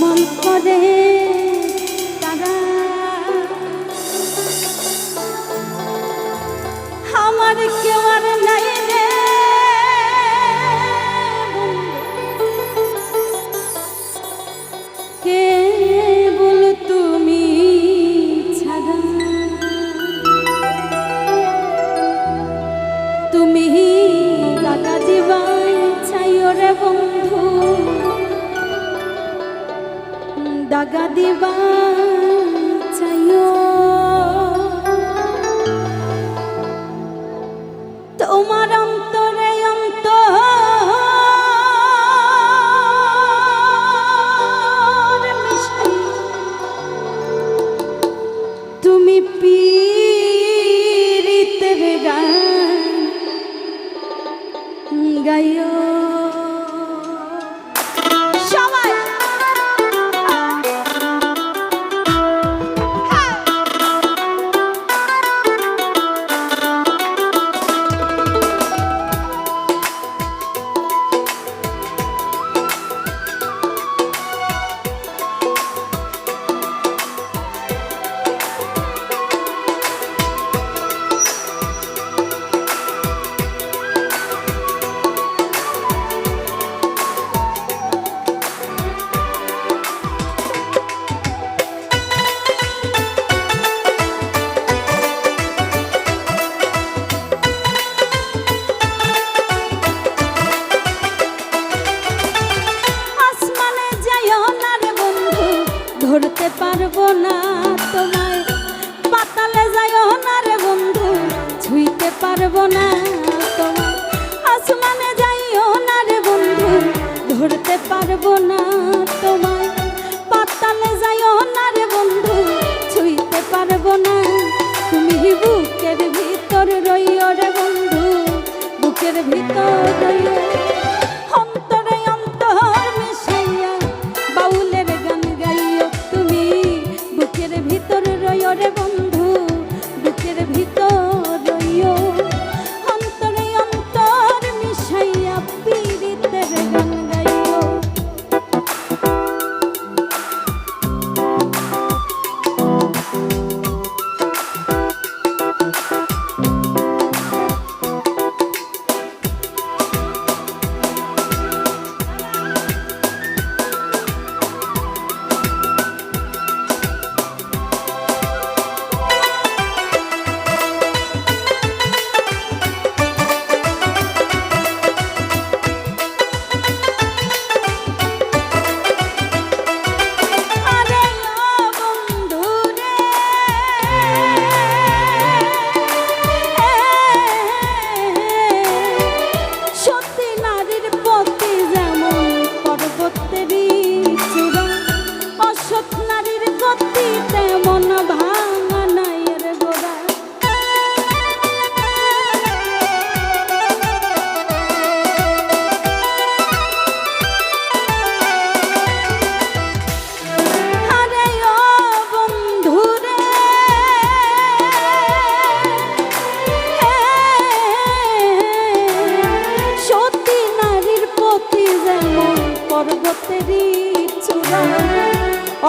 কেমন করে তারা আমার কেউ আর নাই রে কে বল তুমি ছাড়া তুমি টাকা দিবাই চাইও রে বন্ধু দাগা দিবা চাইও তোমার অন্তরে অন্তর মিশাই তুমি পীড়িতের গান গাইও ধরতে পারবো না তোমায় পাতালে যাইও না রে বন্ধু ছুঁইতে পারবো না তোমায় আসমানে যাইও না রে বন্ধু ধরতে পারবো না তোমায় পাতালে যাইও না রে বন্ধু ছুঁইতে পারবো না তুমি বুকের ভিতর রইও রে বন্ধু বুকের ভিতর রইও রে বন্ধু বুকের ভিতর রইও অন্তরে অন্তর মিশাইয়া পীড়িতের গান গাইও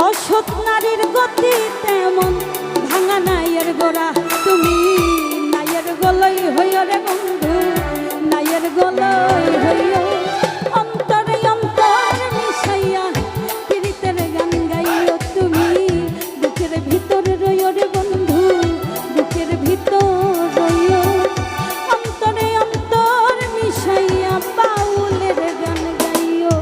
অসৎ নারীর গতি তেমন ভাঙা নাইয়ের গোড়া তুমি নাইয়ের গলই হইও রে বন্ধু নাইয়ের গলই হইও অন্তরে অন্তর মিশাইয়া পীড়িতের গান গাইও তুমি বুকের ভিতর রইও রে বন্ধু বুকের ভিতর রইও অন্তরে অন্তর মিশাইয়া বাউলের গান গাইও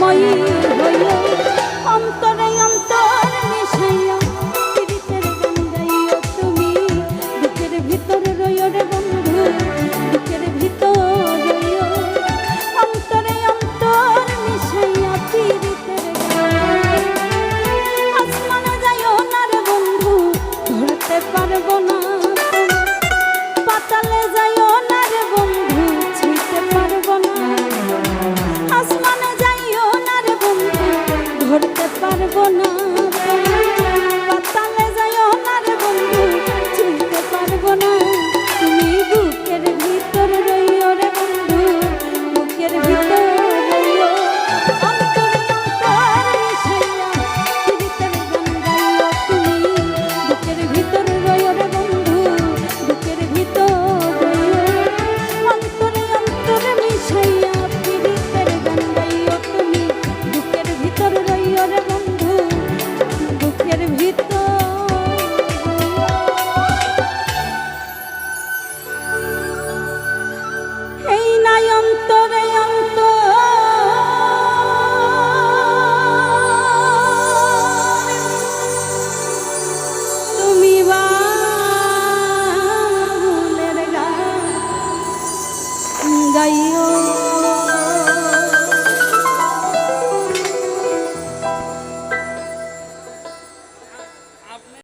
মই